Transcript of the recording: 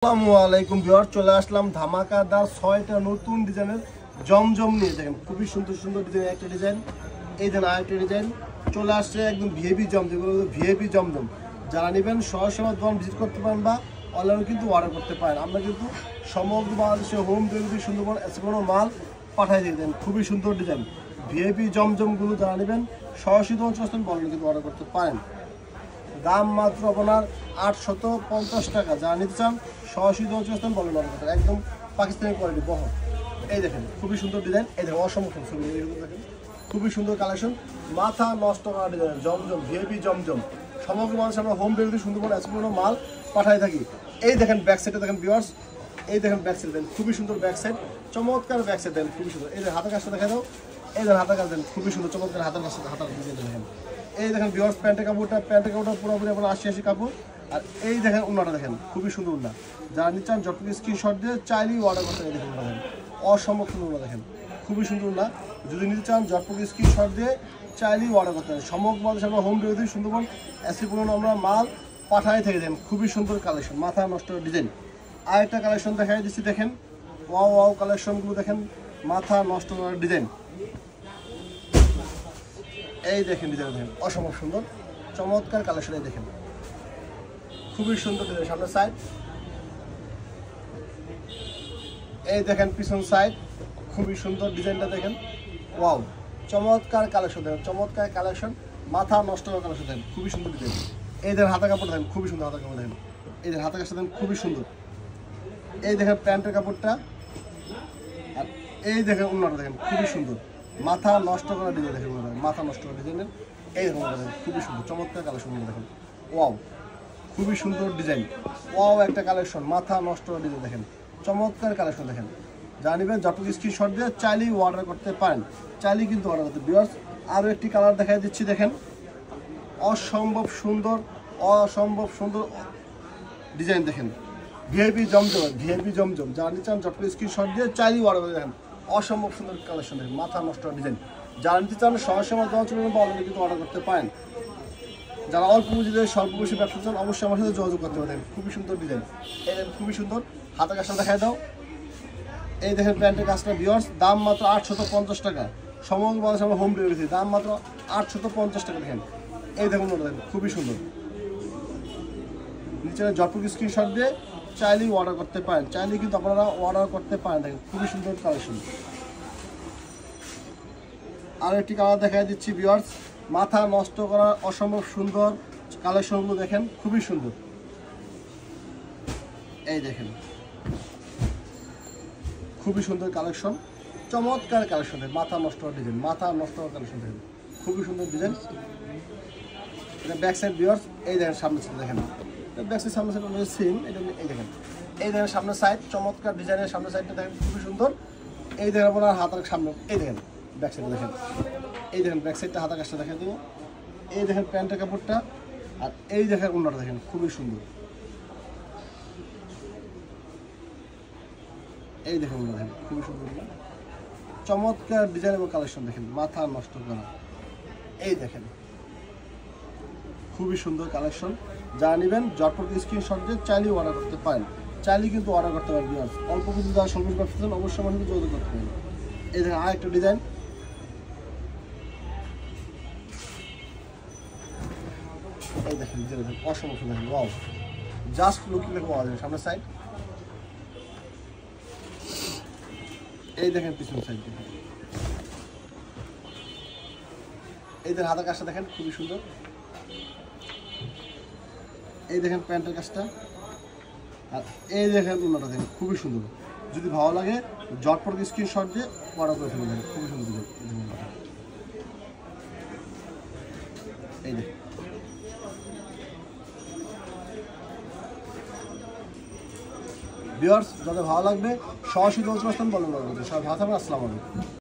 আসসালামু আলাইকুম ভিউয়ার, চলে আসলাম ধামাকাদার 6টা নতুন ডিজাইনের জমজম নিয়ে। দেখেন খুবই সুন্দর সুন্দর ডিজাইন, একটা ডিজাইন, এই দেন আরেকটা ডিজাইন চলে আসছে একদম ভিআইপি জম, যেগুলো ভিআইপি জমজম। যারা নেবেন সরাসরি দোকান ভিজিট করতে পারেন বা অনলাইনে কিন্তু অর্ডার করতে পারেন। আমরা কিন্তু সমগ্র বাংলাদেশে হোম ডেলিভারি সুন্দরবন এসে কোনো মাল পাঠাই দিয়ে দেন। খুবই সুন্দর ডিজাইন ভিআইপি জমজমগুলো যারা নেবেন সরাসরি দোকান চলে আসবেন, অনলাইনে কিন্তু অর্ডার করতে পারেন। দাম মাত্র আপনার 850 টাকা। যারা নিতে চান সরাসরি দোকান বলেন অর্ডার করতে, একদম পাকিস্তানি কোয়ালিটি বহ। এই দেখেন খুবই সুন্দর ডিজাইন, এই দেখেন অসম্ভব ছবি, দেখেন খুবই সুন্দর কালেকশন, মাথা নষ্ট করা ডিজাইন জমজম ভিআইপি জমজম। সমগ্র মানুষ আমরা হোম ডেলিভারি সুন্দরবন এক্সপোর্ট মাল পাঠাই থাকি। এই দেখেন ব্যাক সাইডে দেখেন ভিউয়ার্স, এই দেখেন ব্যাক সাইড দেন খুবই সুন্দর ব্যাক সাইড, চমৎকার ব্যাক সাইড দেন খুবই সুন্দর। এই যে হাতের কাজটা দেখা দাও, এই দেখেন হাতের কাজ দেন খুবই সুন্দর চমৎকার হাতের কাজটা, হাতের ডিজাইন দেখেন। এই দেখেন ভিউয়ার্স প্যান্টের কাপড়টা পুরোপুরি আপনার 80 কাপড়। আর এই দেখেন উন্নাটা দেখেন খুবই সুন্দর উন্না। যারা নিচ্ছেন যতটুকু স্ক্রিনশট দিয়ে চাইলেই অর্ডার করতে দেখেন উন্না দেখেন অসম্ভব সুন্দর উন্না দেখেন খুবই সুন্দর উন্না। যদি নিতে চান যতটুকু স্ক্রিনশট দিয়ে চাইলেই অর্ডার করতে হবে। সমগ্র বাংলাদেশে আমরা হোম ডেলিভারি সুন্দরবন এসি পুরনো আমরা মাল পাঠাই থেকে দেন। খুবই সুন্দর কালেকশন, মাথা নষ্ট ডিজাইন। আরেকটা কালেকশন দেখাই দিচ্ছি, দেখেন ওয়াও কালেকশনগুলো দেখেন, মাথা নষ্ট করার ডিজাইন। এই দেখেন ডিজাইন দেখেন অসম্ভব সুন্দর চমৎকার কালেকশন। এই দেখেন খুবই সুন্দর ডিজাইন, সামনের সাইড, এই দেখেন পিছন সাইড, খুবই সুন্দর ডিজাইনটা দেখেন। ওয়াও চমৎকার কালেকশন দেখেন, চমৎকার কালেকশন, মাথা নষ্ট করা কালেকশন দেখেন খুবই সুন্দর ডিজাইন। এই দেখেন হাতা কাপড় দেখেন খুবই সুন্দর, হাতা কাপড় দেখেন, এই দেখেন হাতা কাপড় দেখেন খুবই সুন্দর। এই দেখেন প্যান্টের কাপড়টা, আর এই দেখেন উন্নাটা দেখেন খুবই সুন্দর, মাথা নষ্ট করা ডিজাইন দেখেন, মাথা নষ্ট করা ডিজাইনের এই দেখেন দেখেন খুবই সুন্দর চমৎকার কালেকশন দেখেন। ওয়াও খুবই সুন্দর ডিজাইন, ওয়াও একটা কালেকশন, মাথা নষ্ট করা ডিজাইন দেখেন চমৎকার কালেকশন দেখেন। জানিবেন যতটুকু স্ক্রিনশট দিয়ে চাইলেই অর্ডার করতে পারেন, চাইলেই কিন্তু অর্ডার করতে। ভিউয়ার্স আরও একটি কালার দেখাই দিচ্ছি, দেখেন অসম্ভব সুন্দর ডিজাইন দেখেন ভিআইপি জমজম। যারা নিতে চান যতটুকু স্ক্রিনশট দিয়ে চাইলেই অর্ডার করে দেখেন অসম্ভব সুন্দর কালেকশন দেখেন, মাথা নষ্ট ডিজাইন। যারা নিতে চান সরাসরি আমার দোকান চলে বা অনলাইনে কিন্তু অর্ডার করতে পারেন। যারা অল্প পুঁজিতে স্বল্প পুঁজি ব্যবসা চান অবশ্যই আমার সাথে যোগাযোগ করতে পারেন। খুবই সুন্দর ডিজাইন, এই খুবই সুন্দর হাতের কাজটা দেখাই দাও। এই দেখেন প্যান্টের কাজটা ভিউয়ার্স, দাম মাত্র 850 টাকা। সমগ্র বাংলাদেশে আমরা হোম ডেলিভারি, দাম মাত্র 850 টাকা। দেখেন এই দেখুন দেখেন খুবই সুন্দর, নিচে যতটুকু স্ক্রিনশট দিয়ে চাইলেই অর্ডার করতে পারেন, চাইলেই কিন্তু আপনারা অর্ডার করতে পারেন। দেখেন খুবই সুন্দর কালেকশন। আর একটি কালার দেখাই দিচ্ছি ভিউয়ার্স, মাথা নষ্ট করা অসম্ভব সুন্দর কালেকশনগুলো দেখেন খুবই সুন্দর। এই দেখেন খুবই সুন্দর কালেকশন, চমৎকার কালেকশন দেখেন, মাথা নষ্ট করা ডিজাইন, মাথা নষ্ট করা কালেকশন দেখেন খুবই সুন্দর ডিজাইন। এটা ব্যাক সাইড ভিউয়ার্স, এই দেখেন সামনের সাইড দেখেন, ব্যাক সাইড সামনের সাইড সেম। এটা এই দেখেন, এই দেখেন সামনের সাইড চমৎকার ডিজাইনের, সামনের সাইডটা দেখেন খুবই সুন্দর। এই দেখেন আপনার হাতের সামনে, এই দেখেন ব্যাক সাইডটা দেখেন, এই দেখেন ব্যাক সাইডটা হাতের কাজটা দেখেন দেবো। এই দেখেন প্যান্টের কাপড়টা, আর এই দেখেন উন্নাটা দেখেন খুবই সুন্দর। এই দেখেন উন্না দেখেন খুবই সুন্দর, চমৎকার ডিজাইন এবং কালেকশন দেখেন, মাথা নষ্ট করা। এই দেখেন খুবই সুন্দর কালেকশন। যারা নেবেন যতটুকু স্ক্রিনশট দিয়ে চাইলেই অর্ডার করতে পারেন, চাইলেই কিন্তু অর্ডার করতে পারেন। ভিউয়ার্স অল্প কিছু যারা স্বল্প ব্যবসা চান অবশ্যই আমার সাথে যোগাযোগ করতে পারেন। এই দেখেন আরেকটা ডিজাইন, এই দেখেন দেখেন অসম্ভব সুন্দর দেখেন। ওয়াও জাস্ট লুকিং দেখে পাওয়া যাবে সামনের সাইড, এই দেখেন পিছন সাইড দেখেন, এই দেখেন হাতের কাজটা দেখেন খুবই সুন্দর। এই দেখেন প্যান্টের কাজটা, আর এই দেখেন উন্নাটা দেখেন খুবই সুন্দর। যদি ভালো লাগে জটপট স্ক্রিনশট দিয়ে অর্ডার করে ফেলে দেখেন খুবই সুন্দর। এই দেখেন ভিউয়ার্স যাদের ভালো লাগবে সরাসরি বলতে পারতেন বলেন, সবাই ভালো থাকবেন। আসসালামু আলাইকুম।